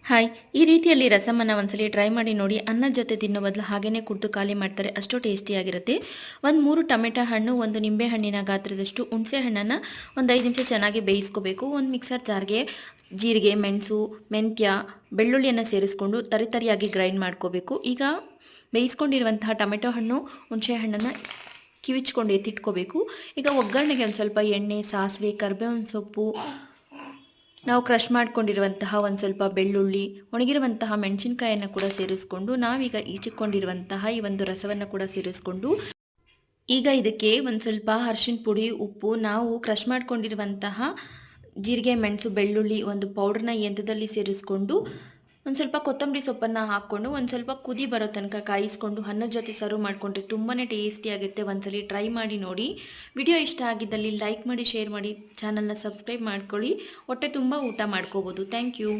Hi, ಈ ರೀತಿಯಲ್ಲಿ ರಸಮನ್ನ ಒಂದ್ಸಲಿ ಟ್ರೈ ಮಾಡಿ ನೋಡಿ. ಅನ್ನದ ಜೊತೆ ತಿನ್ನೋ ಬದಲು ಹಾಗೇನೆ ಕುಡಿದು ಖಾಲಿ ಮಾಡ್ತಾರೆ. ಅಷ್ಟು ಟೇಸ್ಟಿಯಾಗಿರುತ್ತೆ. ಒಂದು 3 ಟೊಮೆಟೊ ಹಣ್ಣು, ಒಂದು ನಿಂಬೆ ಹಣ್ಣಿನ ಗಾತ್ರದಷ್ಟು ಹುಣಸೆ ಹಣ್ಣನ್ನು ಒಂದು 5 ನಿಮಿಷ ಚೆನ್ನಾಗಿ ಬೇಯಿಸ್ಕೋಬೇಕು. ಒಂದು ಮಿಕ್ಸರ್ ಜಾರ್ಗೆ ಜೀರಿಗೆ, ಮೆಣಸು, ಮೆಂತ್ಯ, ಬೆಳ್ಳುಳ್ಳಿಯನ್ನು ಸೇರಿಸ್ಕೊಂಡು ತರಿತರಿಯಾಗಿ ಗ್ರೈಂಡ್ ಮಾಡ್ಕೋಬೇಕು. ಈಗ ಬೇಯಿಸ್ಕೊಂಡಿರುವಂತಹ ಟೊಮೆಟೊ ಹಣ್ಣು, ಹುಣಸೆ ಹಣ್ಣನ್ನು ಕಿವಿಚ್ಕೊಂಡು ಎತ್ತಿಟ್ಕೋಬೇಕು. ಈಗ ಒಗ್ಗರಣೆಗೆ ಒಂದು ಸ್ವಲ್ಪ ಎಣ್ಣೆ, ಸಾಸಿವೆ, ಕರಿಬೇವಿನ ಸೊಪ್ಪು, ನಾವು ಕ್ರಷ್ ಮಾಡ್ಕೊಂಡಿರುವಂತಹ ಒಂದು ಸ್ವಲ್ಪ ಬೆಳ್ಳುಳ್ಳಿ, ಒಣಗಿರುವಂತಹ ಮೆಣಸಿನಕಾಯನ್ನು ಕೂಡ ಸೇರಿಸ್ಕೊಂಡು ನಾವೀಗ ಈಚಿಕೊಂಡಿರುವಂತಹ ಈ ಒಂದು ರಸವನ್ನು ಕೂಡ ಸೇರಿಸ್ಕೊಂಡು ಈಗ ಇದಕ್ಕೆ ಒಂದು ಸ್ವಲ್ಪ ಅರಿಶಿನ ಪುಡಿ, ಉಪ್ಪು, ನಾವು ಕ್ರಷ್ ಮಾಡ್ಕೊಂಡಿರುವಂತಹ ಜೀರಿಗೆ, ಮೆಣಸು, ಬೆಳ್ಳುಳ್ಳಿ ಒಂದು ಪೌಡ್ರನ್ನ ಯಂತ್ರದಲ್ಲಿ ಸೇರಿಸ್ಕೊಂಡು ಒಂದು ಸ್ವಲ್ಪ ಕೊತ್ತಂಬರಿ ಸೊಪ್ಪನ್ನು ಹಾಕ್ಕೊಂಡು ಒಂದು ಸ್ವಲ್ಪ ಕುದಿ ಬರೋ ತನಕ ಕಾಯಿಸ್ಕೊಂಡು ಅನ್ನದ ಜೊತೆ ಸರ್ವ್ ಮಾಡಿಕೊಂಡ್ರೆ ತುಂಬಾ ಟೇಸ್ಟಿಯಾಗುತ್ತೆ. ಒಂದ್ಸಲಿ ಟ್ರೈ ಮಾಡಿ ನೋಡಿ. ವಿಡಿಯೋ ಇಷ್ಟ ಆಗಿದ್ದಲ್ಲಿ ಲೈಕ್ ಮಾಡಿ, ಶೇರ್ ಮಾಡಿ, ಚಾನಲ್ನ ಸಬ್ಸ್ಕ್ರೈಬ್ ಮಾಡ್ಕೊಳ್ಳಿ. ಹೊಟ್ಟೆ ತುಂಬ ಊಟ ಮಾಡ್ಕೋಬೋದು. Thank you.